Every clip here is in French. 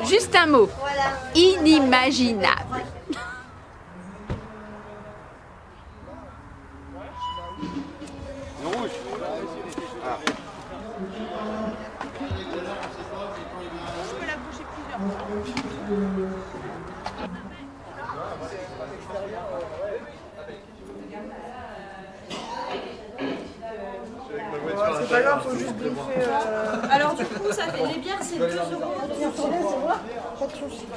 Juste un mot. Inimaginable. C'est pas grave, faut juste griffer. Alors du coup, ça fait les bières, c'est 2 €. Pas de soucis.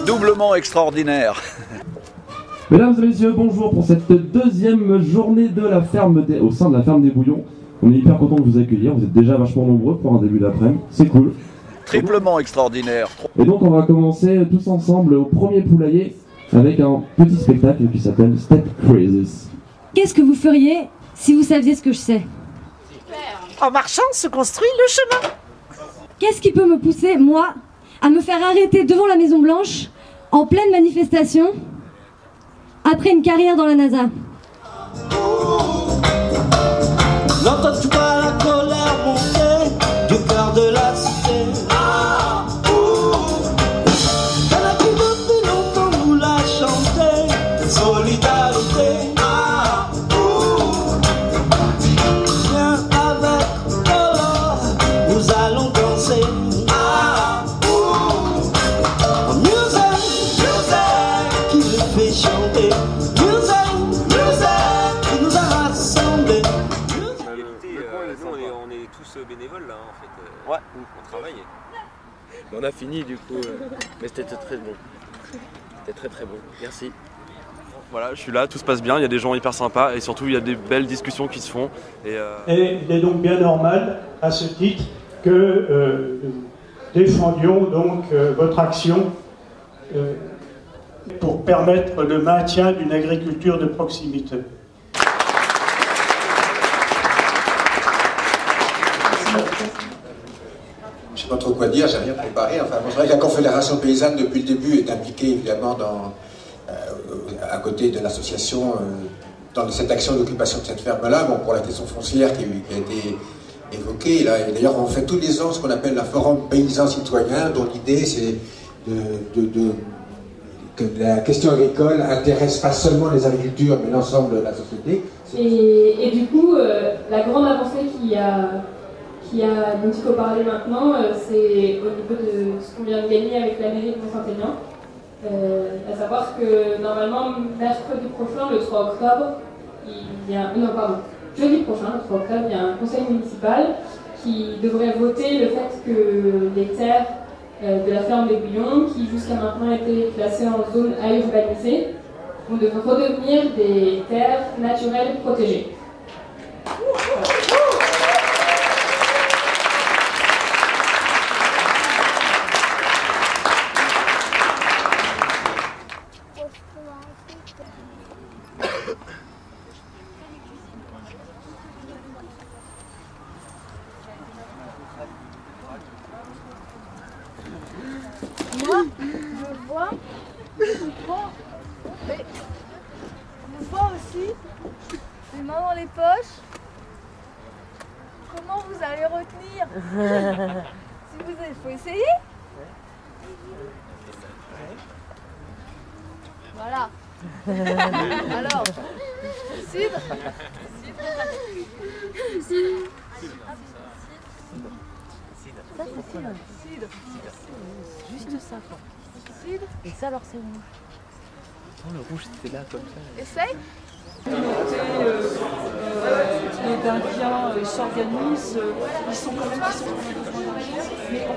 Doublement extraordinaire. Mesdames et messieurs, bonjour pour cette deuxième journée de la ferme au sein de la ferme des Bouillons. On est hyper content de vous accueillir, vous êtes déjà vachement nombreux pour un début d'après-midi, c'est cool. Triplement extraordinaire. Et donc on va commencer tous ensemble au premier poulailler avec un petit spectacle qui s'appelle Step Crazes. Qu'est-ce que vous feriez si vous saviez ce que je sais? En marchant se construit le chemin. Qu'est-ce qui peut me pousser, moi, à me faire arrêter devant la Maison Blanche en pleine manifestation après une carrière dans la NASA? N'entends-tu pas la colère monter du cœur de la cité? Y'en a qui depuis longtemps nous l'a chanté. Solidarité. Viens avec Polo, nous allons danser. Music, music, qui le fait chanter. Music, music, qui nous a rassemblés. On est tous bénévoles là en fait. Ouais. On travaille. On a fini du coup, mais c'était très bon. C'était très bon. Merci. Voilà, je suis là, tout se passe bien, il y a des gens hyper sympas et surtout il y a des belles discussions qui se font. Et il est donc bien normal, à ce titre, que défendions donc votre action pour permettre le maintien d'une agriculture de proximité. Je ne sais pas trop quoi dire, j'ai rien préparé. Enfin, bon, c'est vrai que la Confédération paysanne, depuis le début, est impliquée évidemment à côté de l'association dans cette action d'occupation de cette ferme-là, bon, pour la question foncière qui a été évoquée. Là, et d'ailleurs, on fait tous les ans ce qu'on appelle la Forum paysan citoyen, dont l'idée c'est que la question agricole intéresse pas seulement les agricultures, mais l'ensemble de la société. Et du coup, la grande avancée dont il faut parler maintenant, c'est au niveau de ce qu'on vient de gagner avec la mairie de Mont-Saint-Aignan. À savoir que normalement, mercredi prochain, le 3 octobre, jeudi prochain, le 3 octobre, il y a un conseil municipal qui devrait voter le fait que les terres de la ferme des Bouillons, qui jusqu'à maintenant étaient classées en zone à urbaniser, vont redevenir des terres naturelles protégées. Bon, mais mouvement aussi, les mains dans les poches. Comment vous allez retenir? Si vous avez, faut essayer. Voilà. Alors, cidre. Ça, c'est cidre. Cidre. Juste ça, quoi. Cidre. Et ça, alors, c'est rouge. Oh, le rouge, c'était là, comme ça. Essaye. Les Dindiens s'organisent, ils sont quand même mais en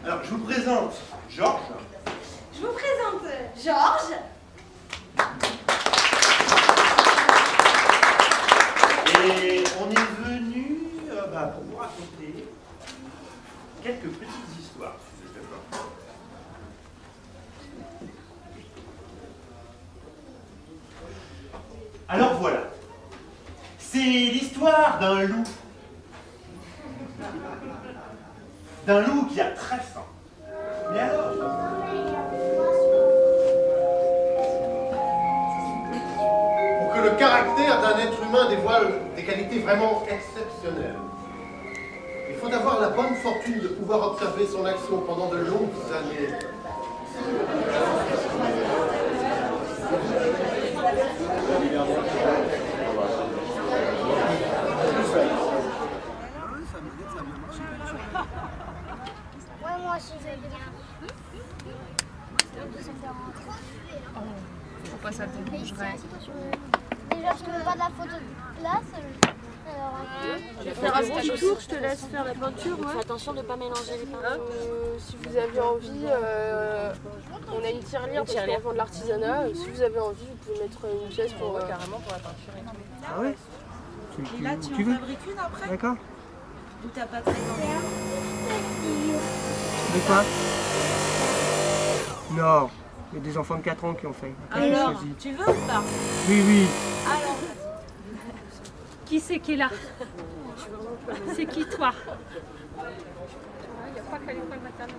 Alors, je vous présente Georges. Je vous présente Georges. Et on est venu pour vous raconter quelques petites histoires, si vous êtes d'accord. Alors voilà, c'est l'histoire d'un loup. D'un loup qui a très faim. Mais alors, pour que le caractère d'un être humain dévoile des qualités vraiment exceptionnelles, il faut avoir la bonne fortune de pouvoir observer son action pendant de longues années. Ouais, moi aussi, je vais bien. Pourquoi ça te dérangerait? Déjà, je ne mets pas de la photo de place. Alors, Je vais faire un petit tour, je te laisse faire la peinture. Fais attention de ne pas mélanger les peintures. Si vous avez envie, on a une tirelire parce qu'on vend de l'artisanat. Si vous avez envie, vous pouvez mettre une pièce pour carrément pour la peinture. Ah ouais? Et là, tu en veux? fabriques une après? D'accord. Ou t'as pas très envie? De quoi? Non, il y a des enfants de 4 ans qui ont fait. Après, Alors, tu veux ou pas? Oui, oui. Alors, Qui c'est qui est là? C'est qui toi? Il n'y a pas qu'à l'école maternelle.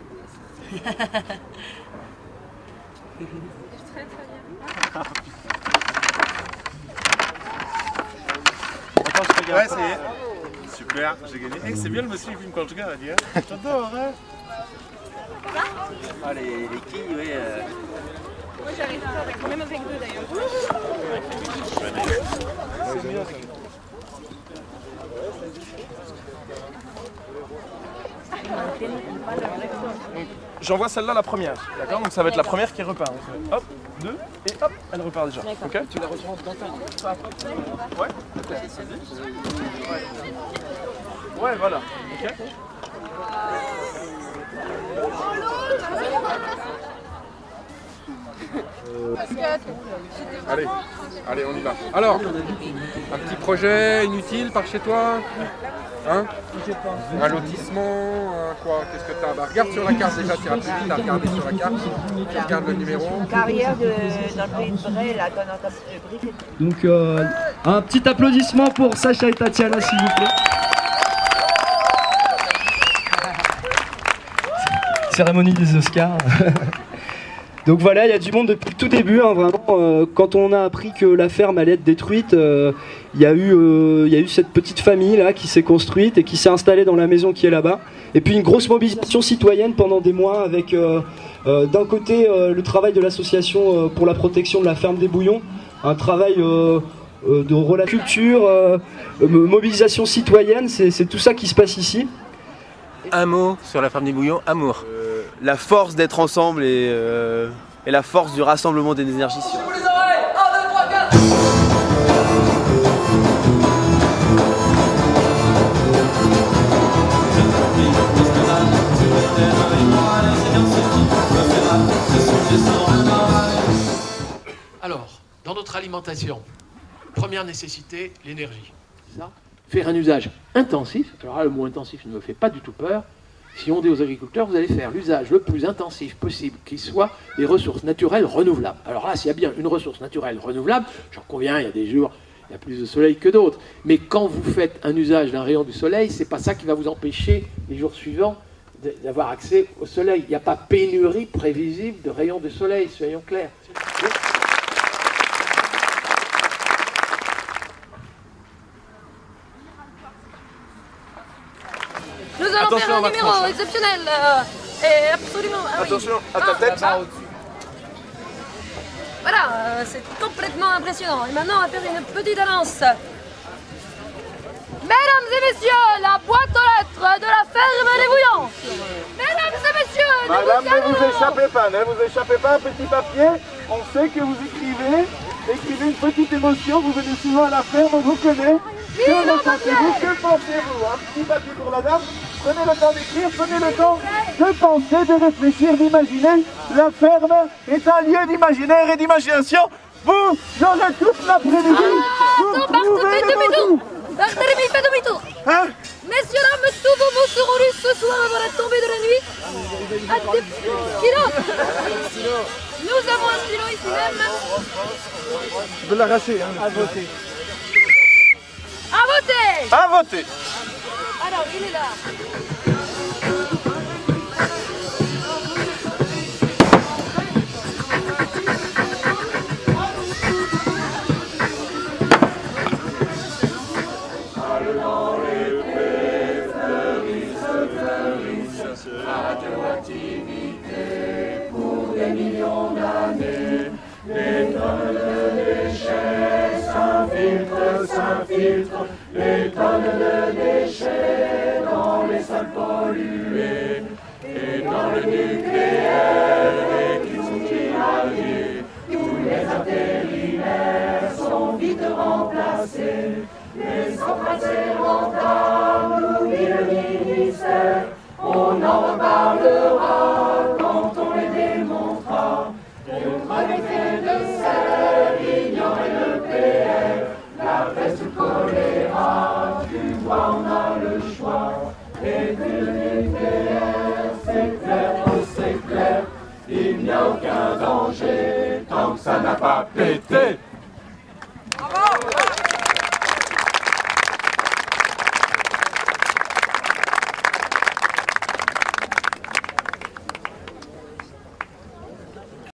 Très très bien. Ouais, c'est super, j'ai gagné. Hey, c'est bien le monsieur qui filme quand je gagne, hein. J'adore, hein. Ah, les quilles, oui. Moi j'arrive pas avec, même avec deux d'ailleurs. J'envoie celle-là la première, d'accord? Donc ça va être la première qui repart. Hop, 2, et hop, elle repart déjà. Ok? Tu la retrouves dans ta main. Ouais. Ouais, voilà. Ok. Allez, on y va. Alors, un petit projet inutile par chez toi, hein? Un lotissement, quoi? Qu'est-ce que t'as? Bah, regarde sur la carte déjà, tu iras plus vite à regarder sur la carte. Tu regardes le numéro. Carrière dans le pays de Bray, là, qu'on entend le briquet. Donc, un petit applaudissement pour Sacha et Tatiana, s'il vous plaît. Cérémonie des Oscars. Donc voilà, il y a du monde depuis le tout début, hein, vraiment. Quand on a appris que la ferme allait être détruite, il y a eu cette petite famille là qui s'est construite et qui s'est installée dans la maison qui est là-bas. Et puis une grosse mobilisation citoyenne pendant des mois avec d'un côté le travail de l'association pour la protection de la ferme des Bouillons, un travail de relation culture, mobilisation citoyenne, c'est tout ça qui se passe ici. Un mot sur la ferme des Bouillons, amour. La force d'être ensemble et la force du rassemblement des énergies. Sur les oreilles, 1, 2, 3, 4. Alors, dans notre alimentation, première nécessité, l'énergie. C'est ça? Faire un usage intensif. Alors là, le mot intensif ne me fait pas du tout peur. Si on dit aux agriculteurs, vous allez faire l'usage le plus intensif possible qui soit des ressources naturelles renouvelables. Alors là, s'il y a bien une ressource naturelle renouvelable, j'en conviens, il y a des jours, Il y a plus de soleil que d'autres. Mais quand vous faites un usage d'un rayon du soleil, c'est pas ça qui va vous empêcher les jours suivants d'avoir accès au soleil. Il n'y a pas pénurie prévisible de rayons de soleil, soyons clairs. Nous allons faire un numéro exceptionnel et absolument... Attention à ta tête. Voilà, c'est complètement impressionnant. Et maintenant, on va faire une petite annonce. Mesdames et messieurs, la boîte aux lettres de la ferme des Bouillons. Mesdames et messieurs, Madame, ne vous échappez pas, ne vous échappez pas, un petit papier. On sait que vous écrivez une petite émotion, vous venez souvent à la ferme, on vous connaît. Que ressentez-vous, que pensez-vous? Un petit papier pour la dame. Prenez le temps d'écrire, prenez le temps de penser, de réfléchir, d'imaginer. La ferme est un lieu d'imaginaire et d'imagination. Vous aurez toute l'après-midi. Barthélemy, fais demi-tour. Barthélemy, fais demi-tour. Hein? Messieurs, dames, tous vos mots seront lus ce soir avant la tombée de la nuit. À des stylos. Nous avons un stylo ici même. Je veux l'arracher, hein. À voter. À voter. À voter. Alors, il est là. Radioactivité pour des millions d'années, les tonnes de déchets s'infiltrent, les tonnes de déchets dans les sols pollués et dans le nucléaire et qui sont irradiés. Tous les intérimaires sont vite remplacés, les centrales rentables, nous dit le ministère. On en reparlera quand on les démontrera. Contre l'effet de serre, ignorer le PR, la peste, le choléra, tu vois, on a le choix. Et puis le nucléaire, c'est clair, oh c'est clair, il n'y a aucun danger tant que ça n'a pas pété.